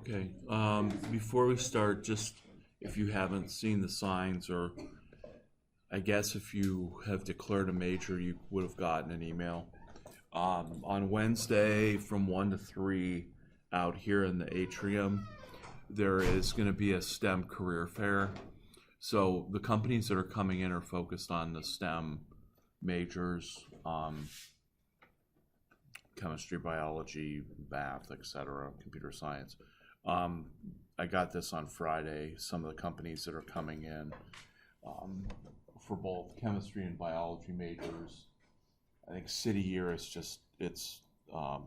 Okay, before we start, just if you haven't seen the signs, or I guess if you have declared a major, you would have gotten an email. On Wednesday from 1 to 3 out here in the atrium, there is going to be a STEM career fair. So the companies that are coming in are focused on the STEM majors, chemistry, biology, math, etc., computer science. I got this on Friday. Some of the companies that are coming in for both chemistry and biology majors. I think City Year is just it's a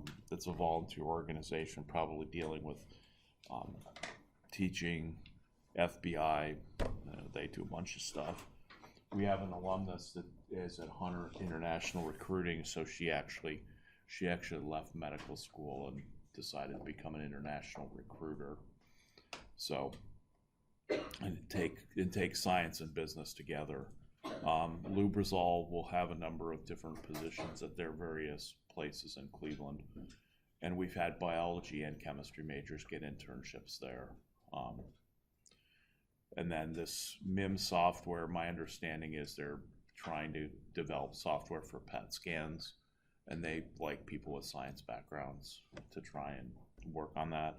volunteer organization, probably dealing with teaching, FBI. They do a bunch of stuff. We have an alumnus that is at Hunter International Recruiting, so she actually left medical school and decided to become an international recruiter. So and it takes science and business together. Lubrizol will have a number of different positions at their various places in Cleveland, and we've had biology and chemistry majors get internships there. And then this MIM software, my understanding is they're trying to develop software for PET scans, and they like people with science backgrounds to try and work on that.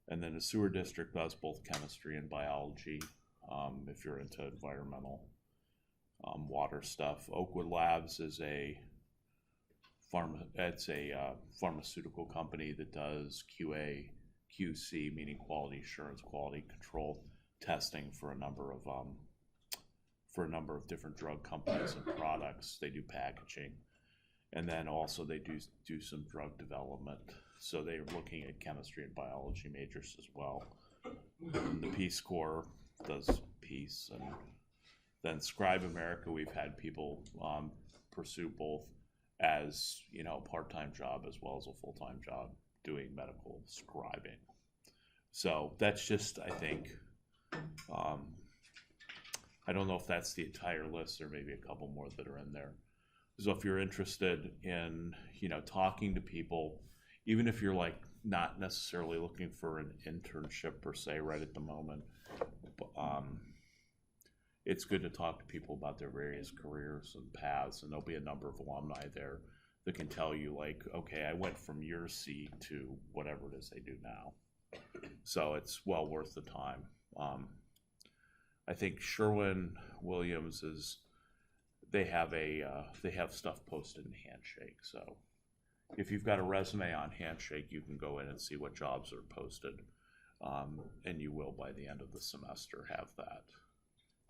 And then the sewer district does both chemistry and biology, if you're into environmental water stuff. Oakwood Labs is a pharmaceutical company that does QA, QC, meaning quality assurance, quality control testing for a number of different drug companies and products. They do packaging, and then also they do some drug development. So they're looking at chemistry and biology majors as well. And the Peace Corps does peace, and then Scribe America, we've had people pursue both as part-time job as well as a full-time job doing medical scribing. So that's just, I think, I don't know if that's the entire list, or maybe a couple more that are in there. So if you're interested in talking to people, even if you're like not necessarily looking for an internship per se right at the moment, it's good to talk to people about their various careers and paths, and there'll be a number of alumni there that can tell you, like, okay, I went from your seat to whatever it is they do now. So it's well worth the time. I think Sherwin-Williams they have stuff posted in Handshake. So if you've got a resume on Handshake, you can go in and see what jobs are posted, and you will by the end of the semester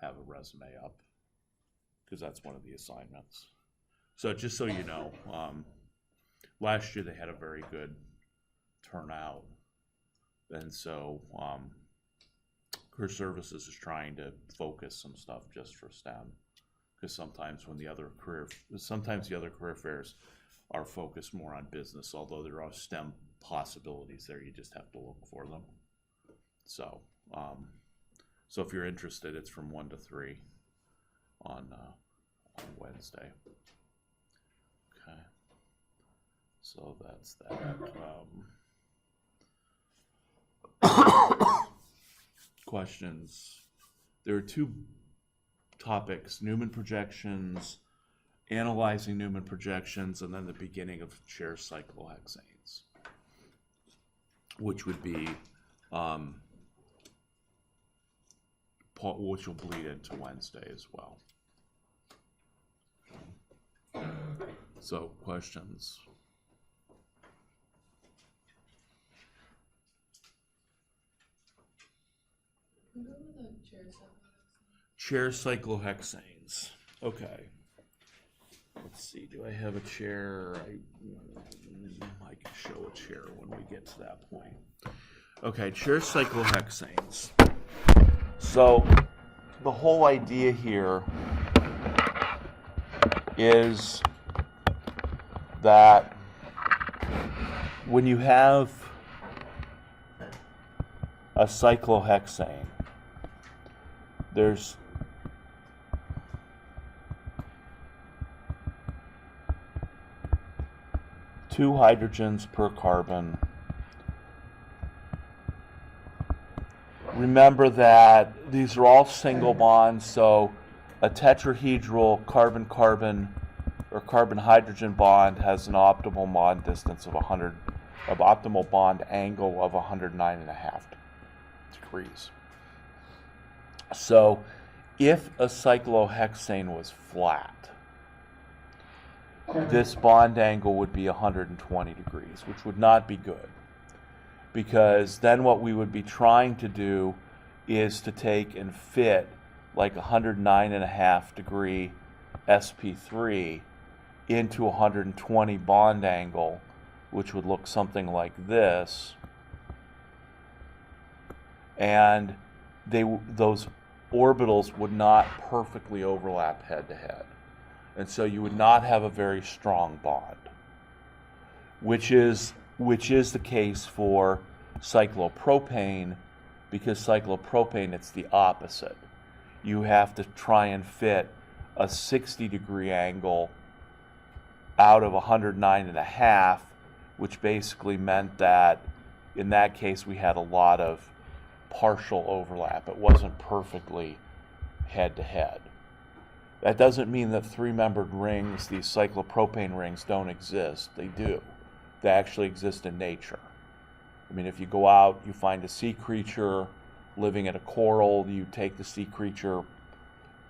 have a resume up, because that's one of the assignments. So just so you know, last year they had a very good turnout, and so Career Services is trying to focus some stuff just for STEM, because sometimes the other career fairs are focused more on business, although there are STEM possibilities there. You just have to look for them. So so if you're interested, it's from 1 to 3 on Wednesday. Okay, so that's that. Questions? There are 2 topics: Newman projections, analyzing Newman projections, and then the beginning of chair cyclohexanes, which would be which will bleed into Wednesday as well. So, questions? Go with the chair cyclohexanes. Okay. Let's see. Do I have a chair? I can show a chair when we get to that point. Okay, chair cyclohexanes. So the whole idea here is that when you have a cyclohexane, there's two hydrogens per carbon remember that these are all single bonds, so a tetrahedral carbon-carbon or carbon-hydrogen bond has an optimal bond distance of optimal bond angle of 109.5 degrees. So if a cyclohexane was flat, this bond angle would be 120 degrees, which would not be good. Because then what we would be trying to do is to take and fit like 109.5 degree sp3 into 120 bond angle, which would look something like this. And those orbitals would not perfectly overlap head to head. And so you would not have a very strong bond, which is the case for cyclopropane, because cyclopropane, it's the opposite. You have to try and fit a 60 degree angle out of 109.5, which basically meant that in that case we had a lot of partial overlap. It wasn't perfectly head to head. That doesn't mean that three-membered rings, these cyclopropane rings, don't exist. They do. They actually exist in nature. I mean, if you go out, you find a sea creature living in a coral, you take the sea creature,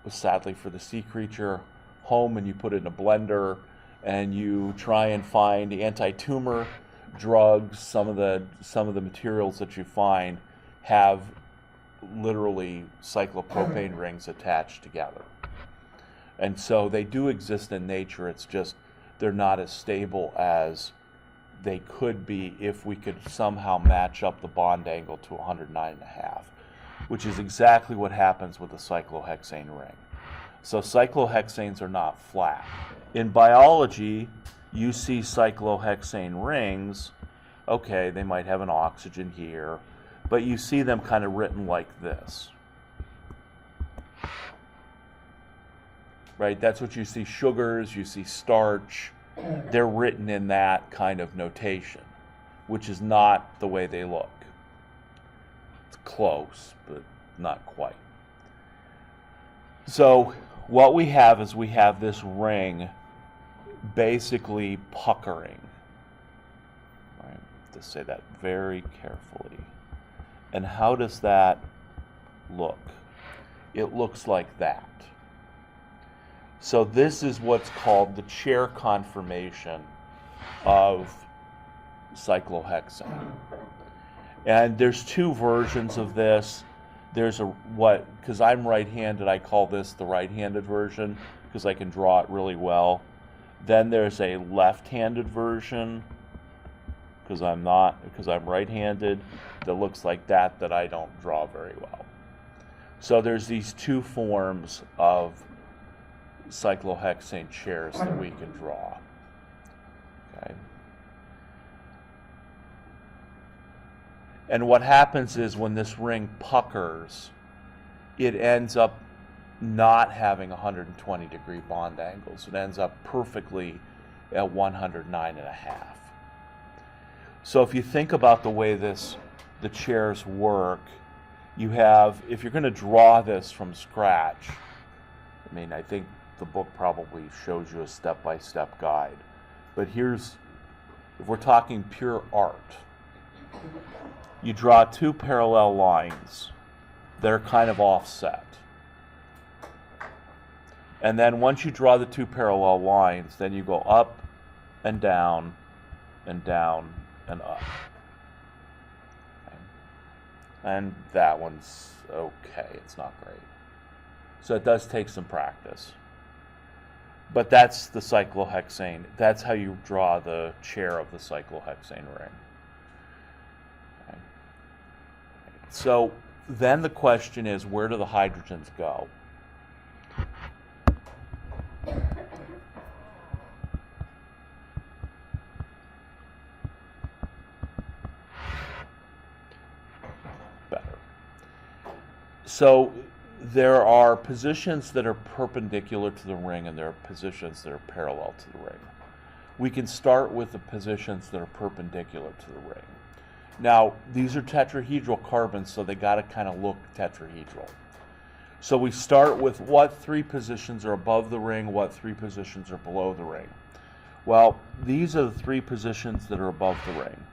sadly for the sea creature, home and you put it in a blender and you try and find anti-tumor drugs. Some of the materials that you find have literally cyclopropane rings attached together. And so they do exist in nature. It's just they're not as stable as they could be if we could somehow match up the bond angle to 109.5, which is exactly what happens with a cyclohexane ring. So cyclohexanes are not flat. In biology, you see cyclohexane rings. Okay, they might have an oxygen here, but you see them kind of written like this. Right? That's what you see. Sugars, you see starch. They're written in that kind of notation, which is not the way they look. It's close, but not quite. So what we have is we have this ring basically puckering. Right? To say that very carefully. And how does that look? It looks like that. So this is what's called the chair conformation of cyclohexane. And there's two versions of this. There's because I'm right-handed, I call this the right-handed version because I can draw it really well. Then there's a left-handed version because I'm right-handed, that looks like that I don't draw very well. So there's these two forms of cyclohexane chairs that we can draw. Okay. And what happens is when this ring puckers, it ends up not having 120 degree bond angles. It ends up perfectly at 109.5. So if you think about the way the chairs work, you have, if you're going to draw this from scratch, I mean, I think the book probably shows you a step-by-step guide. But if we're talking pure art, you draw two parallel lines. They're kind of offset. And then once you draw the two parallel lines, then you go up and down and down and up. Okay. And that one's okay. It's not great. So it does take some practice. But that's the cyclohexane. That's how you draw the chair of the cyclohexane ring. Okay. So then the question is, where do the hydrogens go? Better. So there are positions that are perpendicular to the ring and there are positions that are parallel to the ring. We can start with the positions that are perpendicular to the ring. Now, these are tetrahedral carbons, so they got to kind of look tetrahedral. So we start with what three positions are above the ring, what three positions are below the ring. Well, these are the three positions that are above the ring,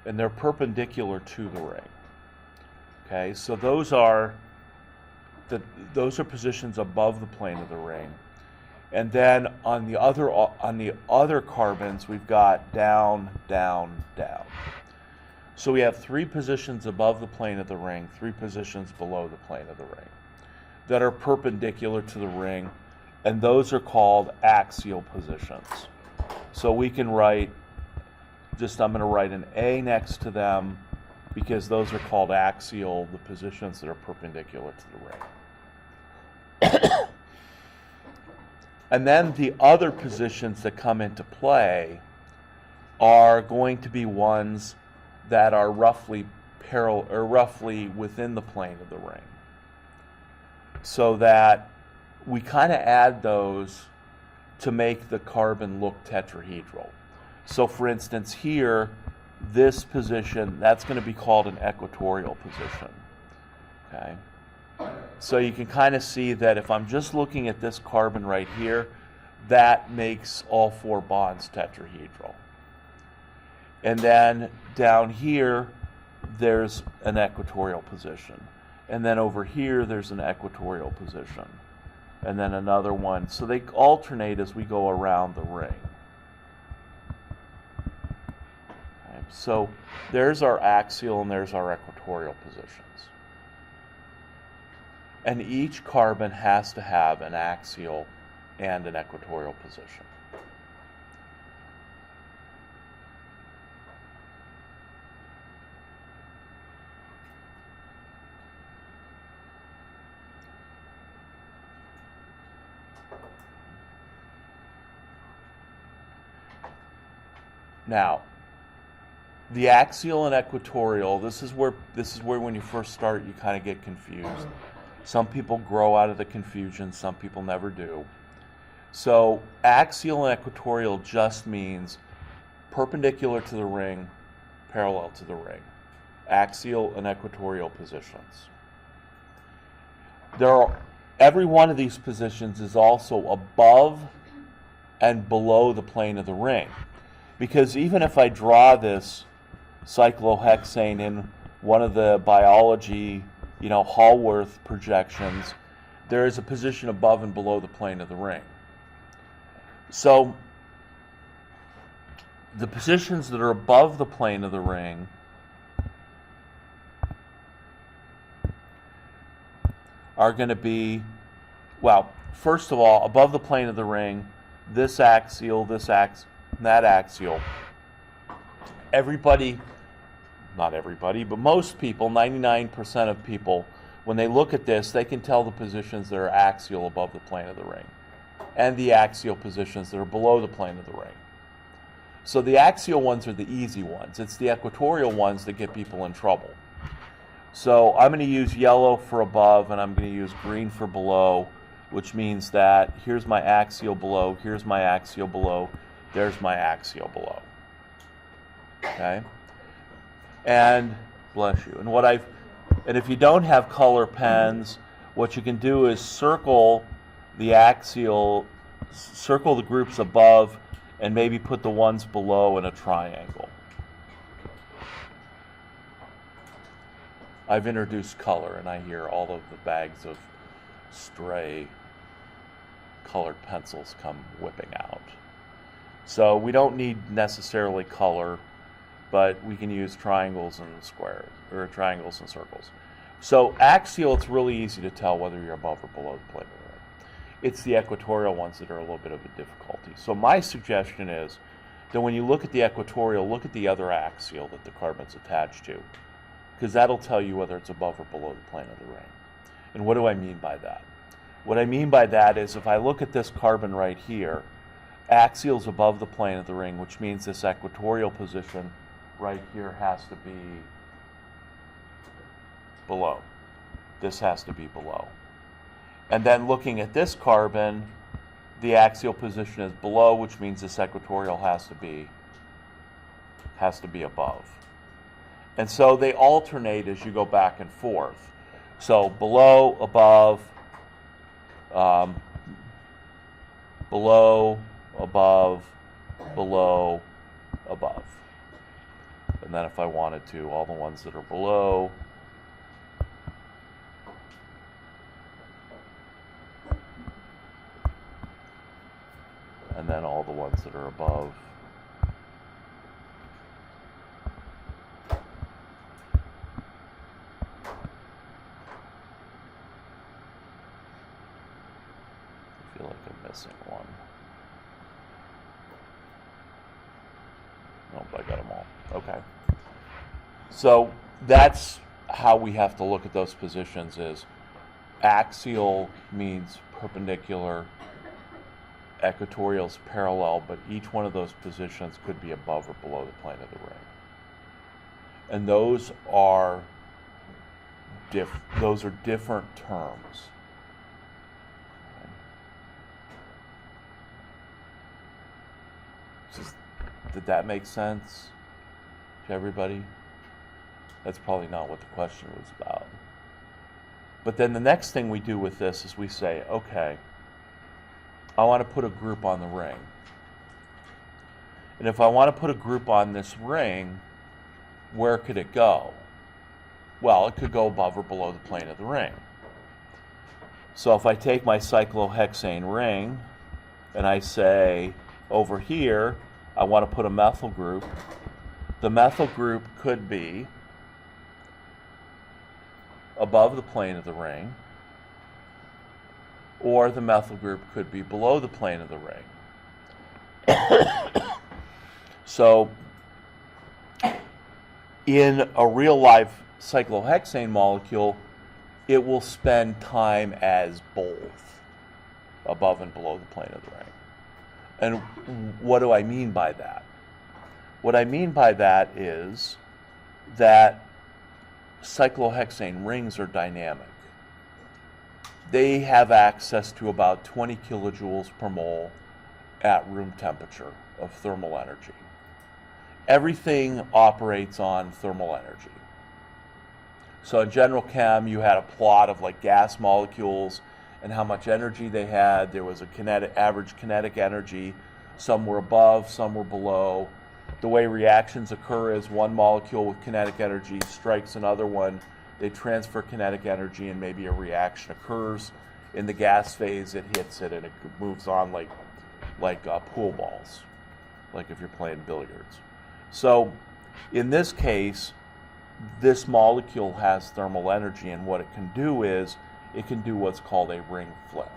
and they're perpendicular to the ring. Okay, so those are positions above the plane of the ring. And then on the other carbons, we've got down, down, down. So we have three positions above the plane of the ring, three positions below the plane of the ring that are perpendicular to the ring, and those are called axial positions. So we can write, I'm going to write an A next to them because those are called axial, the positions that are perpendicular to the ring. And then the other positions that come into play are going to be ones that are roughly parallel or roughly within the plane of the ring. So that we kind of add those to make the carbon look tetrahedral. So for instance here, this position, that's going to be called an equatorial position. Okay? So you can kind of see that if I'm just looking at this carbon right here, that makes all four bonds tetrahedral. And then down here, there's an equatorial position. And then over here, there's an equatorial position. And then another one. So they alternate as we go around the ring. Okay, so there's our axial and there's our equatorial positions. And each carbon has to have an axial and an equatorial position. Now, the axial and equatorial, this is where when you first start you kind of get confused. Some people grow out of the confusion, some people never do. So axial and equatorial just means perpendicular to the ring, parallel to the ring. Axial and equatorial positions. Every one of these positions is also above and below the plane of the ring. Because even if I draw this cyclohexane in one of the biology, Hallworth projections, there is a position above and below the plane of the ring. So the positions that are above the plane of the ring are going to be, well, first of all, above the plane of the ring, this axial, that axial. Everybody, not everybody, but most people, 99% of people, when they look at this, they can tell the positions that are axial above the plane of the ring and the axial positions that are below the plane of the ring. So the axial ones are the easy ones. It's the equatorial ones that get people in trouble. So I'm going to use yellow for above and I'm going to use green for below, which means that here's my axial below, here's my axial below, there's my axial below. Okay? And bless you. And if you don't have color pens, what you can do is circle the axial, circle the groups above, and maybe put the ones below in a triangle. I've introduced color, and I hear all of the bags of stray colored pencils come whipping out. So we don't need necessarily color, but we can use triangles and squares, or triangles and circles. So axial, it's really easy to tell whether you're above or below the plane of the ring. It's the equatorial ones that are a little bit of a difficulty. So my suggestion is that when you look at the equatorial, look at the other axial that the carbon's attached to, because that'll tell you whether it's above or below the plane of the ring. And what do I mean by that? What I mean by that is if I look at this carbon right here, axial's above the plane of the ring, which means this equatorial position right here has to be below. This has to be below. And then looking at this carbon, the axial position is below, which means this equatorial has to be above. And so they alternate as you go back and forth. So below, above, below, above, below, above. And then if I wanted to, all the ones that are below, and then all the ones that are above. I feel like I'm missing one. Nope, I got them all. Okay. So that's how we have to look at those positions is axial means perpendicular, equatorial is parallel, but each one of those positions could be above or below the plane of the ring. And those are different terms. Did that make sense to everybody? That's probably not what the question was about. But then the next thing we do with this is we say, okay, I want to put a group on the ring. And if I want to put a group on this ring, where could it go? Well, it could go above or below the plane of the ring. So if I take my cyclohexane ring and I say over here, I want to put a methyl group. The methyl group could be above the plane of the ring, or the methyl group could be below the plane of the ring. So in a real life cyclohexane molecule, it will spend time as both above and below the plane of the ring. And what do I mean by that? What I mean by that is that cyclohexane rings are dynamic. They have access to about 20 kilojoules per mole at room temperature of thermal energy. Everything operates on thermal energy. So in general chem, you had a plot of like gas molecules and how much energy they had. There was a average kinetic energy. Some were above, some were below. The way reactions occur is one molecule with kinetic energy strikes another one. They transfer kinetic energy and maybe a reaction occurs. In the gas phase, it hits it and it moves on like pool balls, like if you're playing billiards. So in this case, this molecule has thermal energy, and what it can do is it can do what's called a ring flip.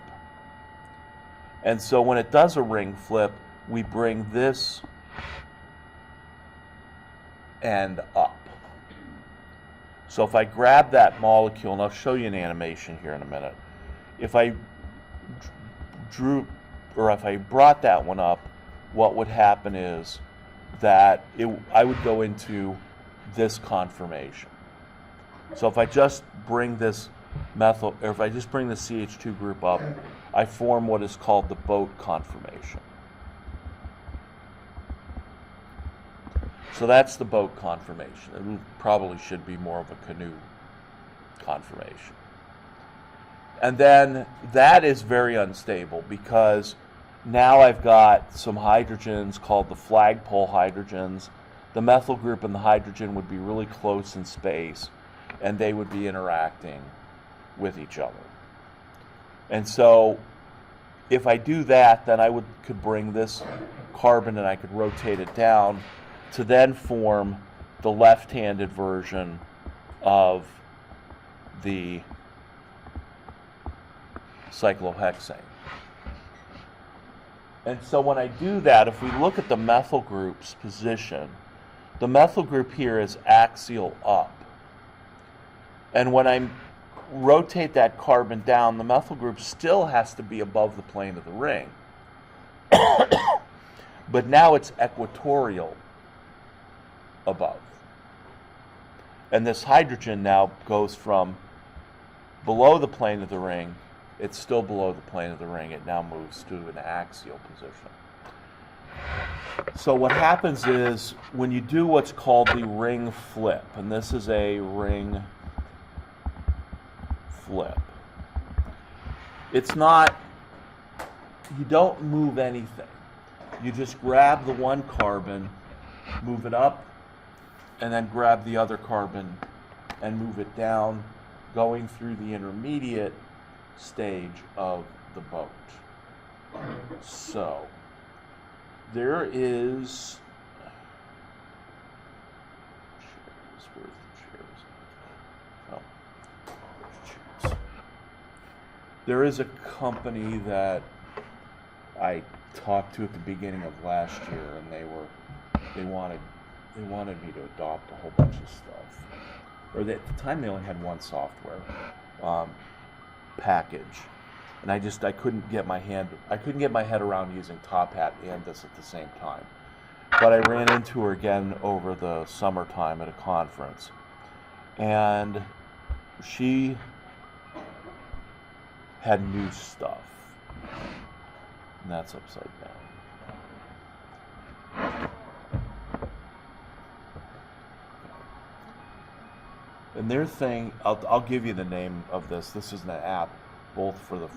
And so when it does a ring flip, we bring this end up. So if I grab that molecule, and I'll show you an animation here in a minute, if I brought that one up, what would happen is that I would go into this conformation. So if I just bring this methyl, or if I just bring the CH2 group up, I form what is called the boat conformation. So that's the boat conformation. It probably should be more of a canoe conformation. And then that is very unstable because now I've got some hydrogens called the flagpole hydrogens. The methyl group and the hydrogen would be really close in space, and they would be interacting with each other. And so if I do that, then I could bring this carbon and I could rotate it down to then form the left-handed version of the cyclohexane. And so when I do that, if we look at the methyl group's position, the methyl group here is axial up. And when I rotate that carbon down, the methyl group still has to be above the plane of the ring. But now it's equatorial above. And this hydrogen now goes from below the plane of the ring, it's still below the plane of the ring, it now moves to an axial position. So what happens is when you do what's called the ring flip, and this is a ring flip, it's not, you don't move anything. You just grab the one carbon, move it up, and then grab the other carbon and move it down, going through the intermediate stage of the boat. So there is chairs. Where's the chairs? Oh, chairs. There is a company that I talked to at the beginning of last year, and they wanted me to adopt a whole bunch of stuff. Or at the time they only had one software package. And I couldn't get my head around using Top Hat and this at the same time. But I ran into her again over the summertime at a conference. And she had new stuff. And that's upside down. And their thing, I'll give you the name of this. This is an app both for the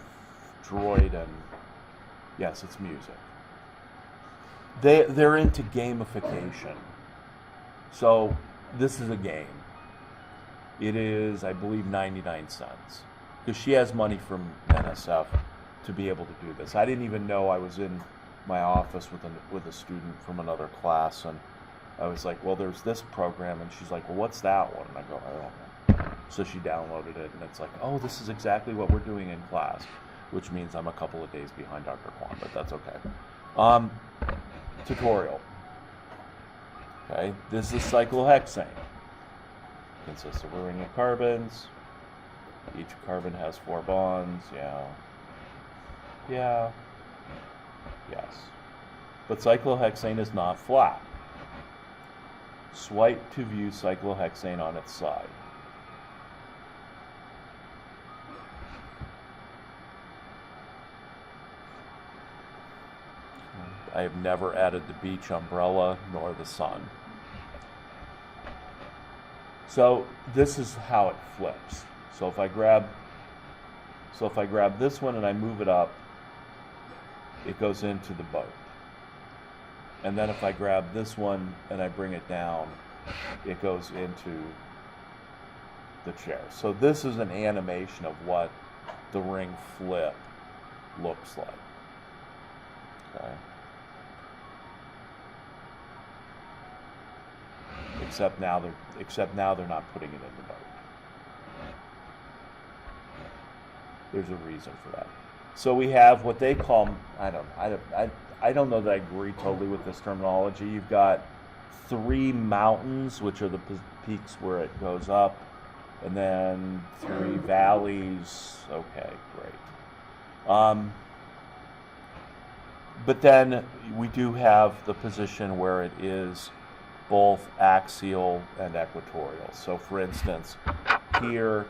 Droid and, yes, it's music. They're into gamification. So this is a game. It is, I believe, 99 cents. Because she has money from NSF to be able to do this. I didn't even know. I was in my office with a student from another class, and I was like, well, there's this program, and she's like, well, what's that one? And I go, I don't know. So she downloaded it, and it's like, oh, this is exactly what we're doing in class, which means I'm a couple of days behind Dr. Kwan, but that's okay. Tutorial. Okay, this is cyclohexane. Consists of a ring of carbons. Each carbon has 4 bonds. Yeah. Yes. But cyclohexane is not flat. Swipe to view cyclohexane on its side. I have never added the beach umbrella nor the sun. So this is how it flips. So if I grab this one and I move it up, it goes into the boat. And then if I grab this one and I bring it down, it goes into the chair. So this is an animation of what the ring flip looks like. Okay. Except now they're not putting it in the boat. There's a reason for that. So we have what they call, I don't know that I agree totally with this terminology. You've got 3 mountains, which are the peaks where it goes up, and then 3 valleys. Okay, great. But then we do have the position where it is both axial and equatorial. So for instance, here,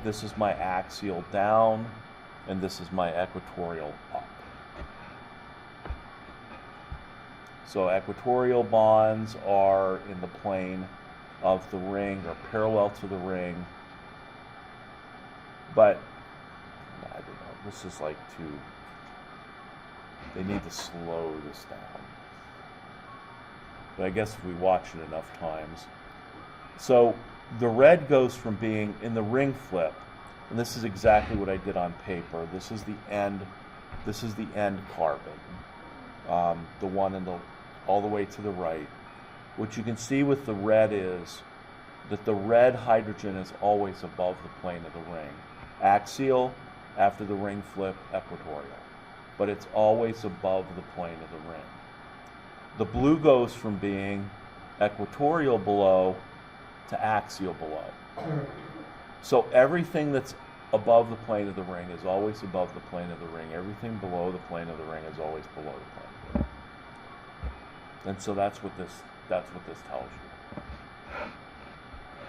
this is my axial down, and this is my equatorial up. So equatorial bonds are in the plane of the ring, or parallel to the ring. But, I don't know, this is like they need to slow this down. But I guess if we watch it enough times. So the red goes from being in the ring flip, and this is exactly what I did on paper. This is the end carbon, the one all the way to the right. What you can see with the red is that the red hydrogen is always above the plane of the ring. Axial, after the ring flip, equatorial. But it's always above the plane of the ring. The blue goes from being equatorial below to axial below. So everything that's above the plane of the ring is always above the plane of the ring. Everything below the plane of the ring is always below the plane of the ring. And so that's what this tells you.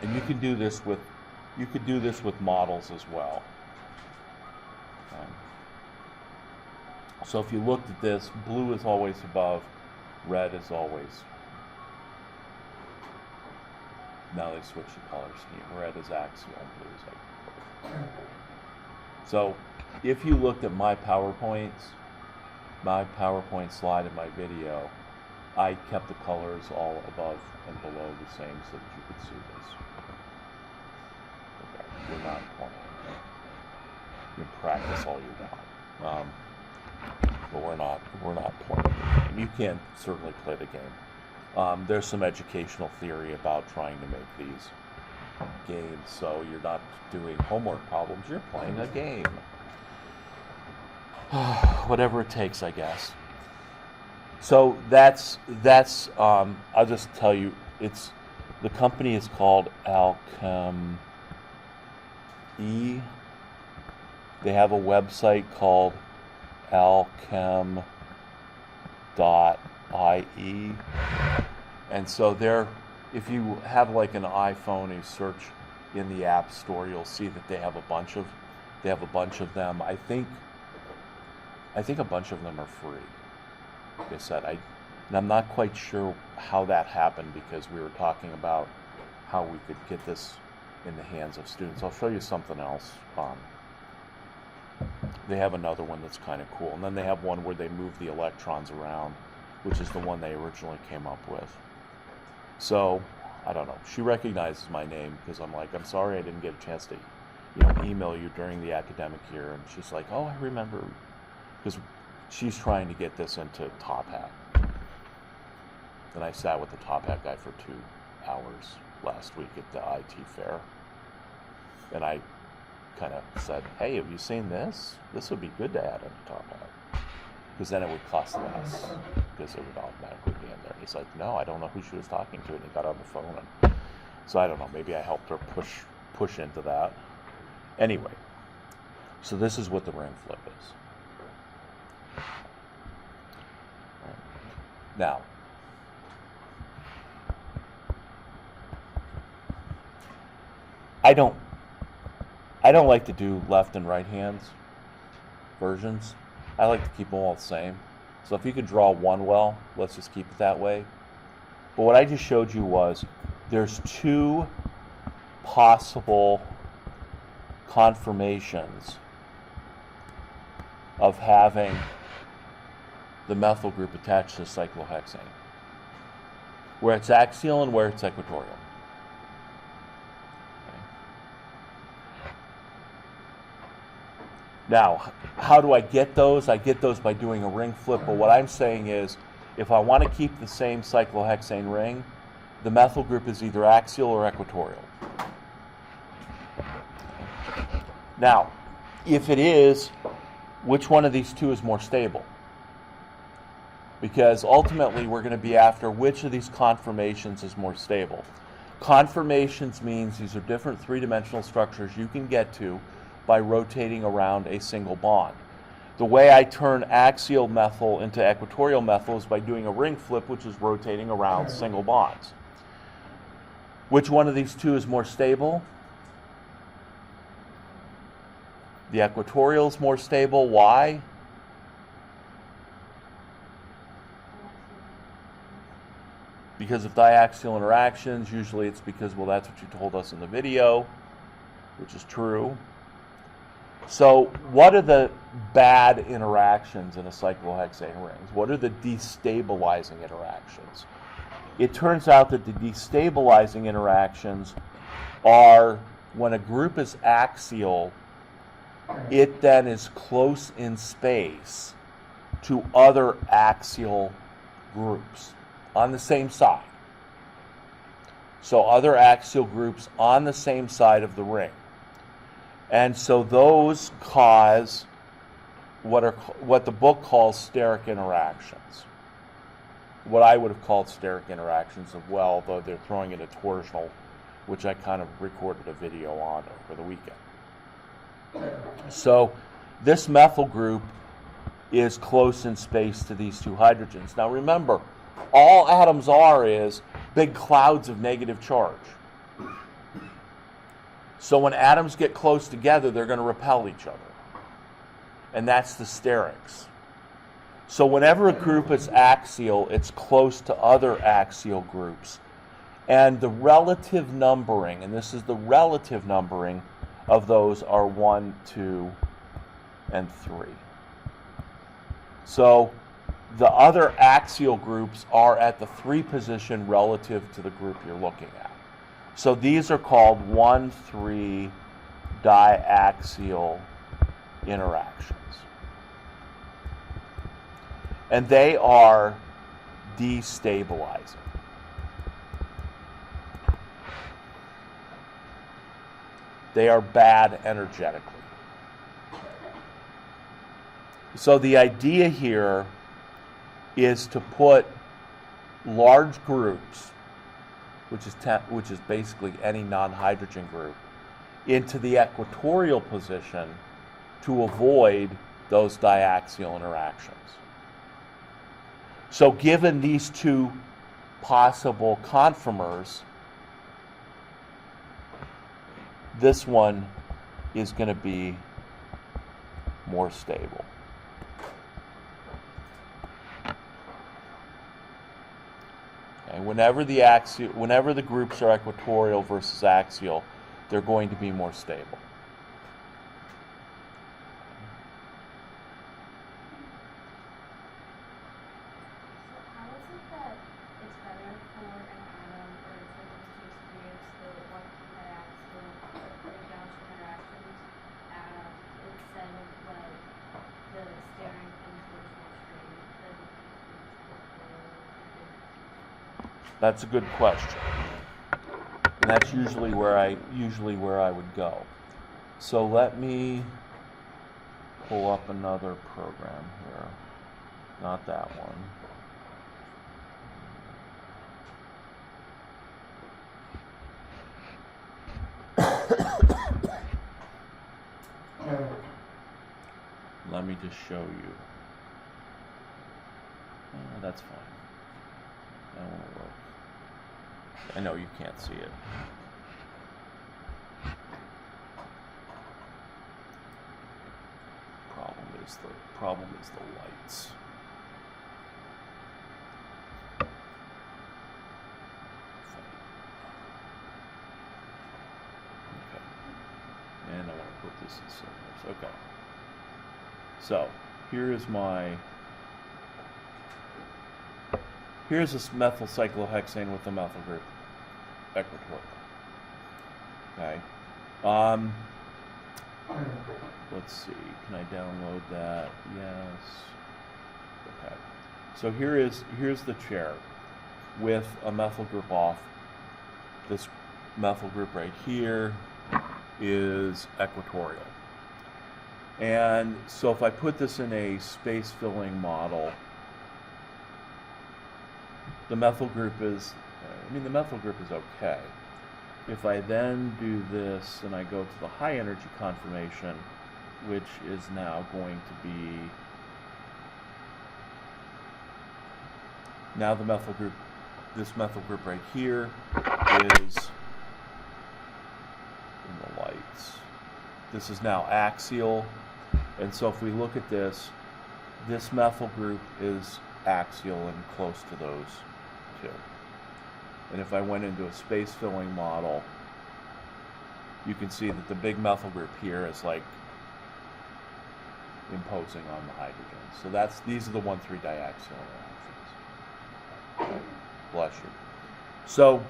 And you can do this with models as well. So if you looked at this, blue is always above, Red is always. Now they switch the color scheme. Red is axial, blue is equatorial. So if you looked at my PowerPoint slide in my video, I kept the colors all above and below the same so that you could see this. Okay, we're not playing. You can practice all you want, but we're not playing the game. You can certainly play the game. There's some educational theory about trying to make these games so you're not doing homework problems. You're playing a game. Whatever it takes, I guess. So that's I'll just tell you, the company is called IllComeE. They have a website called IllComeE.ie. And so if you have like an iPhone, you search in the App Store, you'll see that they have a bunch of them. I think a bunch of them are free. Like I said, and I'm not quite sure how that happened, because we were talking about how we could get this in the hands of students. I'll show you something else. They have another one that's kind of cool, and then they have one where they move the electrons around, which is the one they originally came up with. So I don't know. She recognizes my name because I'm sorry I didn't get a chance to email you during the academic year, and she's like, oh, I remember, because she's trying to get this into Top Hat. And I sat with the Top Hat guy for 2 hours last week at the IT fair. And I kind of said, hey, have you seen this? This would be good to add into Top Hat. Because then it would cost less, because it would automatically be in there. And he's like, no, I don't know who she was talking to. And he got on the phone. And so I don't know, maybe I helped her push into that. Anyway, so this is what the ring flip is. Now, I don't like to do left and right hands versions. I like to keep them all the same. So if you could draw one well, let's just keep it that way. But what I just showed you was there's 2 possible conformations of having the methyl group attached to cyclohexane, where it's axial and where it's equatorial. Okay. Now, how do I get those? I get those by doing a ring flip, but what I'm saying is, if I want to keep the same cyclohexane ring, the methyl group is either axial or equatorial. Now, if it is, which one of these 2 is more stable? Because ultimately we're going to be after which of these conformations is more stable. Conformations means these are different 3-dimensional structures you can get to by rotating around a single bond. The way I turn axial methyl into equatorial methyl is by doing a ring flip, which is rotating around single bonds. Which one of these 2 is more stable? The equatorial is more stable. Why? Because of diaxial interactions. Usually it's because, well, that's what you told us in the video, which is true. So what are the bad interactions in a cyclohexane ring? What are the destabilizing interactions? It turns out that the destabilizing interactions are when a group is axial, it then is close in space to other axial groups on the same side. So other axial groups on the same side of the ring. And so those cause what the book calls steric interactions. What I would have called steric interactions of, well, though they're throwing in a torsional, which I kind of recorded a video on over the weekend. So this methyl group is close in space to these 2 hydrogens. Now remember, all atoms are is big clouds of negative charge. So when atoms get close together, they're going to repel each other. And that's the sterics. So whenever a group is axial, it's close to other axial groups. And the relative numbering, and this is the relative numbering of those, are 1, 2, and 3. So the other axial groups are at the 3 position relative to the group you're looking at. So these are called 1-3 diaxial interactions. And they are destabilizing. They are bad energetically. So the idea here is to put large groups, which is basically any non-hydrogen group, into the equatorial position to avoid those diaxial interactions. So given these two possible conformers, this one is going to be more stable. Okay, whenever the groups are equatorial versus axial, they're going to be more stable. That's a good question. And that's usually where I would go. So let me pull up another program here. Not that one. Let me just show you. That's fine. That won't work. I know you can't see it. Problem is the lights. Okay. And I want to put this in cylinders. Okay. So here's this methyl cyclohexane with the methyl group equatorial. Okay. Let's see. Can I download that? Yes. Okay. So here's the chair with a methyl group off. This methyl group right here is equatorial. And so if I put this in a space filling model, the methyl group is okay. If I then do this and I go to the high energy conformation, which is now going to be, now the methyl group, this methyl group right here is in the lights. This is now axial. And so if we look at this methyl group is axial and close to those two. And if I went into a space filling model, you can see that the big methyl group here is like imposing on the hydrogen. So these are the 1-3 diaxial interactions. Bless you. So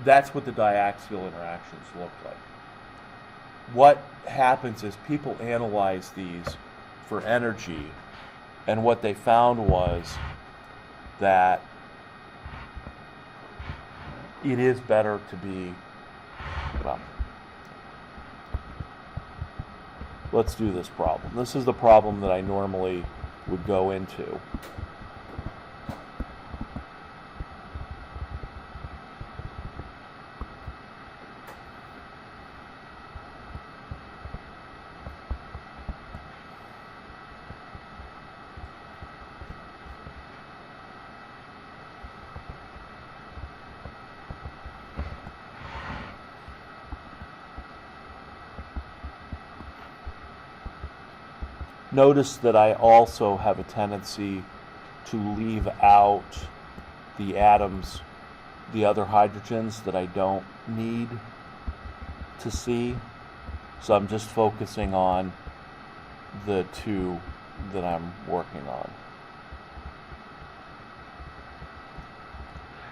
that's what the diaxial interactions look like. What happens is people analyze these for energy, and what they found was that it is better to be, well, let's do this problem. This is the problem that I normally would go into. Notice that I also have a tendency to leave out the atoms, the other hydrogens that I don't need to see. So I'm just focusing on the two that I'm working on.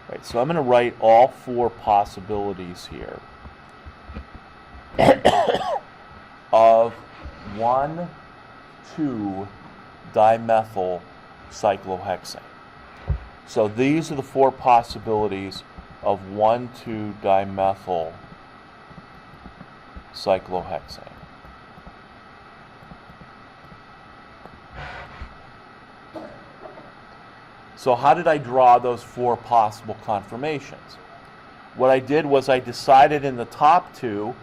Right, so I'm going to write all four possibilities here of 1,2-dimethyl cyclohexane. So these are the four possibilities of 1,2-dimethyl cyclohexane. So how did I draw those four possible conformations? What I did was I decided in the top two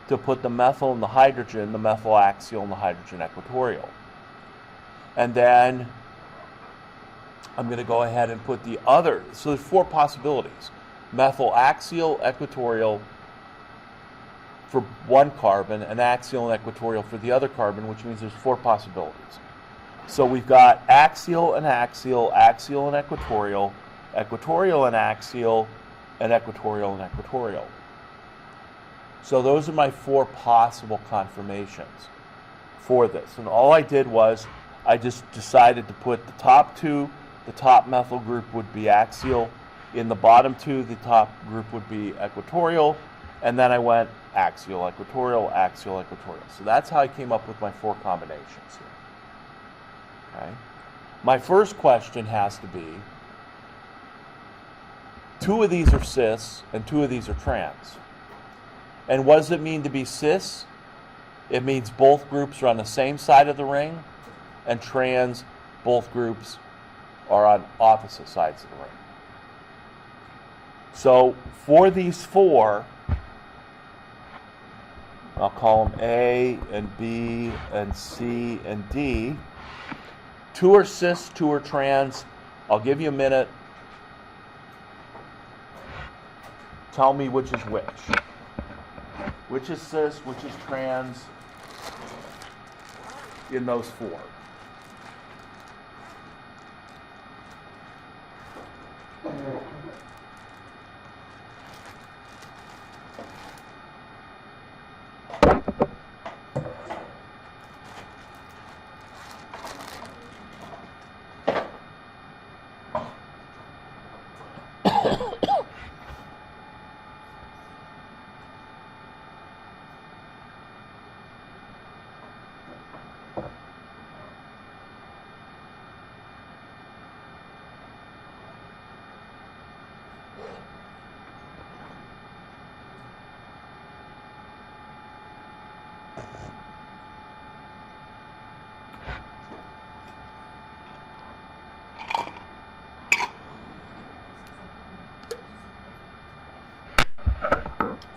to put the methyl and the hydrogen, the methyl axial and the hydrogen equatorial. And then I'm going to go ahead and put the other, so there's four possibilities. Methyl axial, equatorial for one carbon, and axial and equatorial for the other carbon, which means there's four possibilities. So we've got axial and axial, axial and equatorial, equatorial and axial, and equatorial and equatorial. So those are my four possible conformations for this. And all I did was I just decided to put the top two, the top methyl group would be axial. In the bottom two, the top group would be equatorial. And then I went axial, equatorial, axial, equatorial. So that's how I came up with my four combinations here. Okay. My first question has to be, two of these are cis and two of these are trans. And what does it mean to be cis? It means both groups are on the same side of the ring, and trans, both groups are on opposite sides of the ring. So for these four, I'll call them A and B and C and D. Two are cis, two are trans. I'll give you a minute. Tell me which is which. Which is cis, which is trans in those four.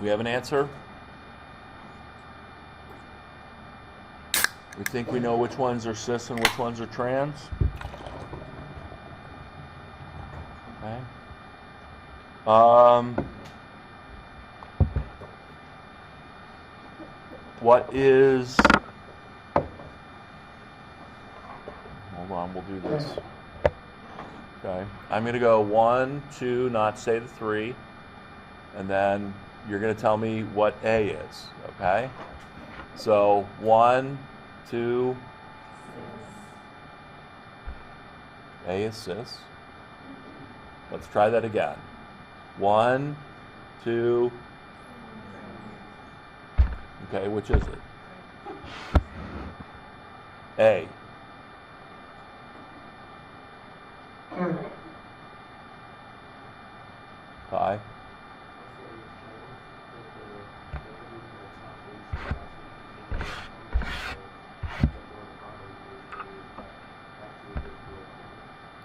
We have an answer? We think we know which ones are cis and which ones are trans? Okay. What is... Hold on, we'll do this. Okay. I'm going to go 1, 2, not say the 3, and then you're going to tell me what A is, okay? So 1, 2, A is cis. Let's try that again. 1, 2, okay, which is it? A. Pi.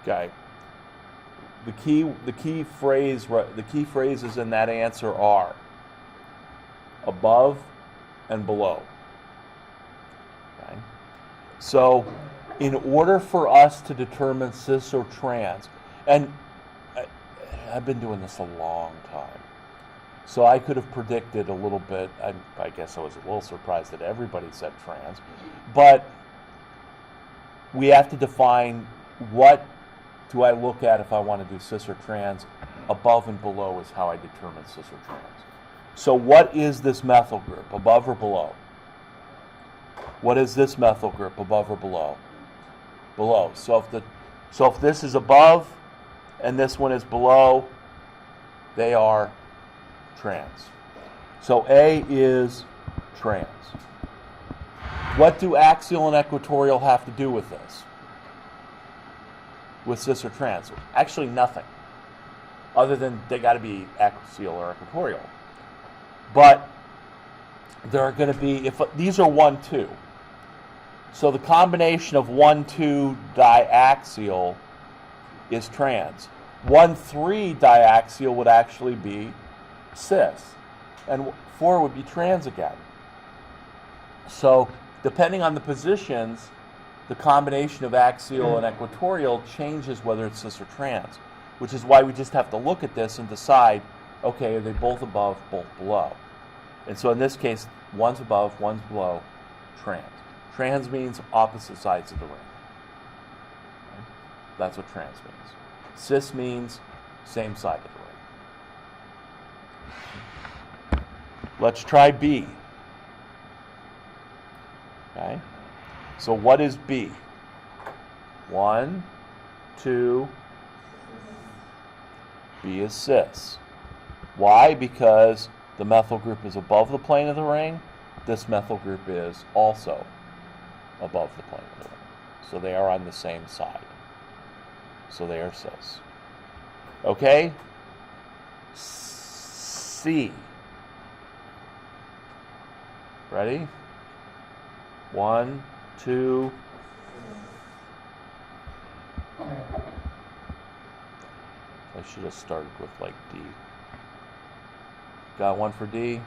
Okay. The key phrases in that answer are above and below. Okay. So, in order for us to determine cis or trans, and I've been doing this a long time, so I could have predicted a little bit. I guess I was a little surprised that everybody said trans, but we have to define what do I look at if I want to do cis or trans. Above and below is how I determine cis or trans. So what is this methyl group, above or below? What is this methyl group, above or below? Below. So if this is above and this one is below, they are trans. So A is trans. What do axial and equatorial have to do with this? With cis or trans? Actually nothing. Other than they got to be axial or equatorial. But there are going to be, if these are 1, 2. So the combination of 1, 2 diaxial is trans. 1, 3 diaxial would actually be cis. And 4 would be trans again. So depending on the positions, the combination of axial and equatorial changes whether it's cis or trans, which is why we just have to look at this and decide, okay, are they both above, both below? And so in this case, one's above, one's below, trans. Trans means opposite sides of the ring. Okay? That's what trans means. Cis means same side of the ring. Let's try B. Okay? So what is B? 1, 2, B is cis. Why? Because the methyl group is above the plane of the ring. This methyl group is also above the plane of the ring. So they are on the same side. So they are cis. Okay? C. Ready? 1, 2. I should have started with like D. Got one for D?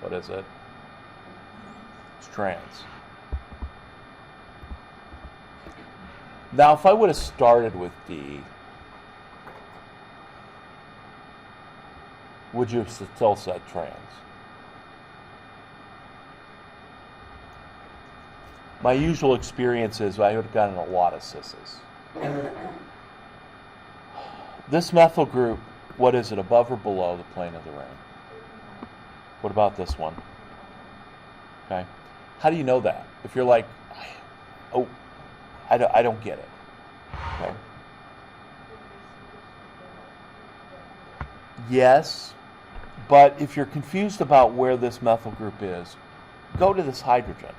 What is it? It's trans. Now, if I would have started with D, would you have still said trans? My usual experience is I would have gotten a lot of cis's. This methyl group, what is it, above or below the plane of the ring? What about this one? Okay. How do you know that? If you're like, oh, I don't get it. Okay. Yes, but if you're confused about where this methyl group is, go to this hydrogen.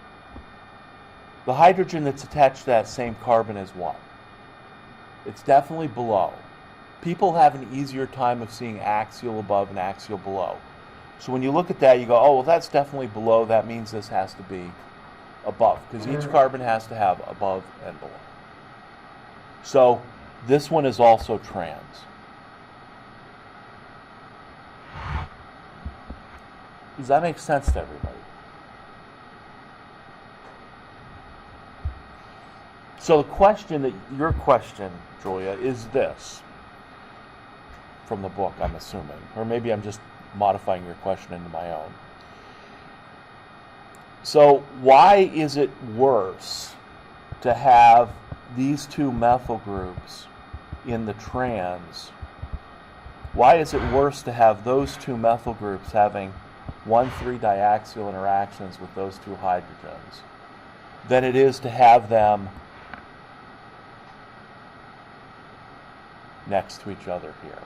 The hydrogen that's attached to that same carbon is what? It's definitely below. People have an easier time of seeing axial above and axial below. So when you look at that, you go, oh, well, that's definitely below. That means this has to be above, because each carbon has to have above and below. So this one is also trans. Does that make sense to everybody? So the question your question, Julia, is this, from the book, I'm assuming, or maybe I'm just modifying your question into my own. So why is it worse to have these two methyl groups in the trans? Why is it worse to have those two methyl groups having 1,3 diaxial interactions with those two hydrogens than it is to have them next to each other here?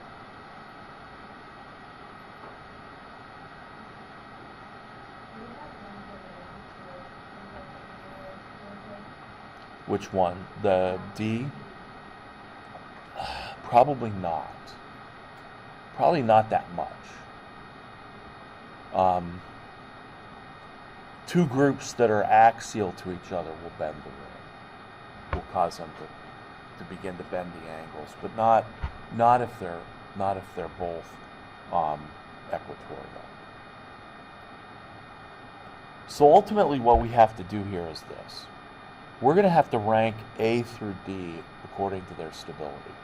Which one? The D? Probably not. Probably not that much. Two groups that are axial to each other will bend the ring. Will cause them to begin to bend the angles, but not if they're both equatorial. So ultimately, what we have to do here is this. We're going to have to rank A through D according to their stability.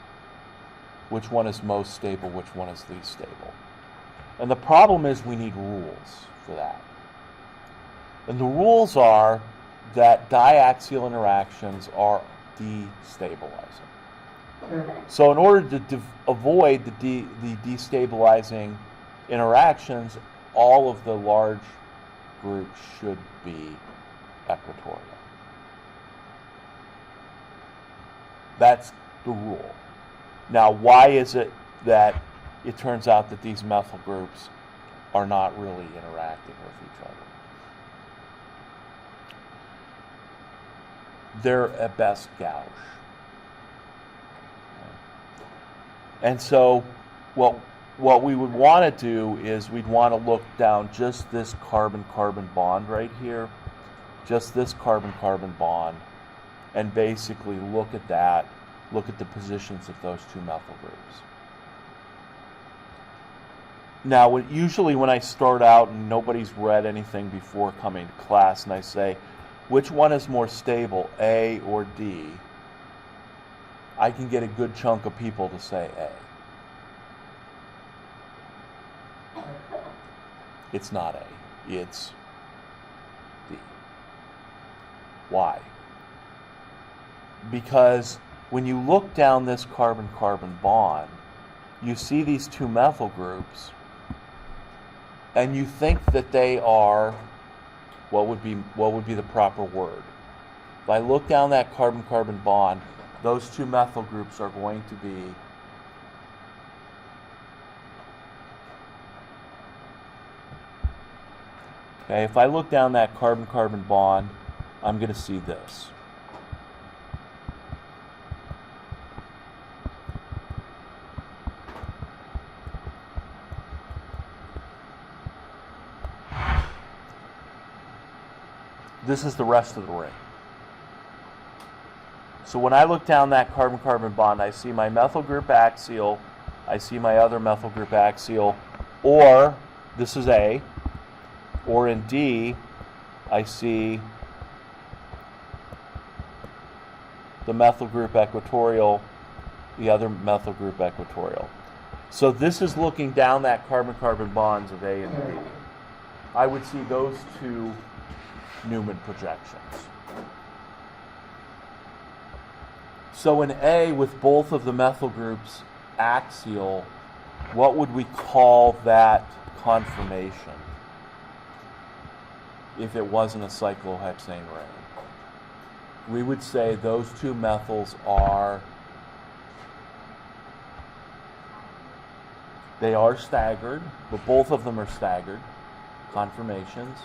Which one is most stable, which one is least stable. And the problem is we need rules for that. And the rules are that diaxial interactions are destabilizing. So in order to avoid the destabilizing interactions, all of the large groups should be equatorial. That's the rule. Now, why is it that it turns out that these methyl groups are not really interacting with each other? They're at best gauche. And so what we would want to do is we'd want to look down just this carbon-carbon bond right here, just this carbon-carbon bond, and basically look at that, look at the positions of those two methyl groups. Now, usually when I start out and nobody's read anything before coming to class and I say, which one is more stable, A or D? I can get a good chunk of people to say A. It's not A, it's D. Why? Because when you look down this carbon-carbon bond, you see these two methyl groups, and you think that they are, what would be the proper word? If I look down that carbon-carbon bond, those two methyl groups are going to be okay. If I look down that carbon-carbon bond, I'm going to see this. This is the rest of the ring. So when I look down that carbon-carbon bond, I see my methyl group axial, I see my other methyl group axial, or this is A, or in D, I see the methyl group equatorial, the other methyl group equatorial. So this is looking down that carbon-carbon bonds of A and D. I would see those two Newman projections. So in A, with both of the methyl groups axial, what would we call that conformation if it wasn't a cyclohexane ring? We would say those two methyls are, they are staggered, but both of them are staggered conformations.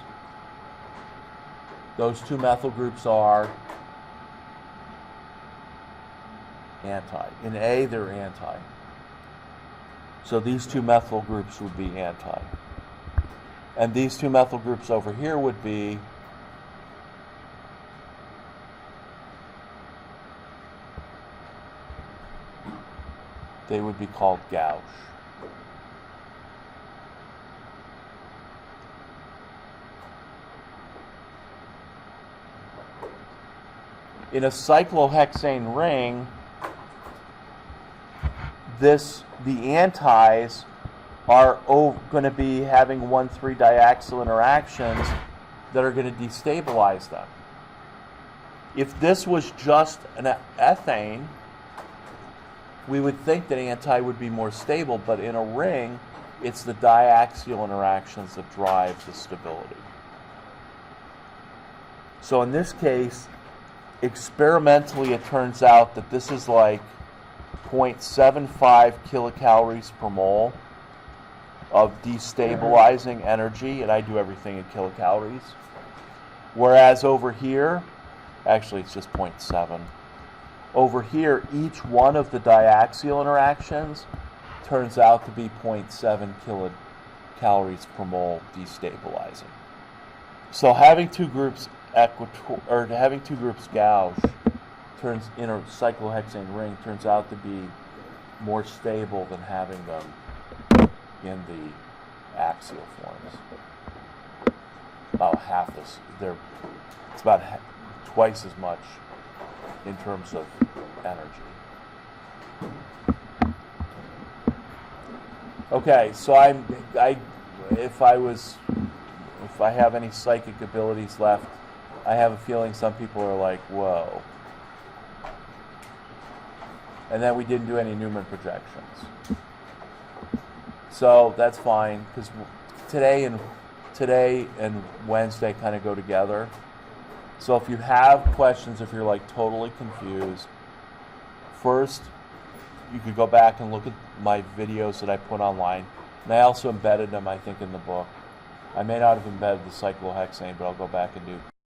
Those two methyl groups are anti. In A, they're anti. So these two methyl groups would be anti. And these two methyl groups over here would be they would be called gauche. In a cyclohexane ring, the antis are going to be having 1,3 diaxial interactions that are going to destabilize them. If this was just an ethane, we would think that anti would be more stable, but in a ring, it's the diaxial interactions that drive the stability. So in this case, experimentally, it turns out that this is like 0.75 kilocalories per mole of destabilizing energy, and I do everything in kilocalories. Whereas over here, actually it's just 0.7. Over here, each one of the diaxial interactions turns out to be 0.7 kilocalories per mole destabilizing. So having two groups having two groups gauge turns in a cyclohexane ring turns out to be more stable than having them in the axial forms. About half this. It's about twice as much in terms of energy. Okay, so if I have any psychic abilities left, I have a feeling some people are like, whoa. And then we didn't do any Newman projections. So that's fine, because today and Wednesday kind of go together. So if you have questions, if you're like totally confused, first you could go back and look at my videos that I put online. And I also embedded them, I think, in the book. I may not have embedded the cyclohexane, but I'll go back and do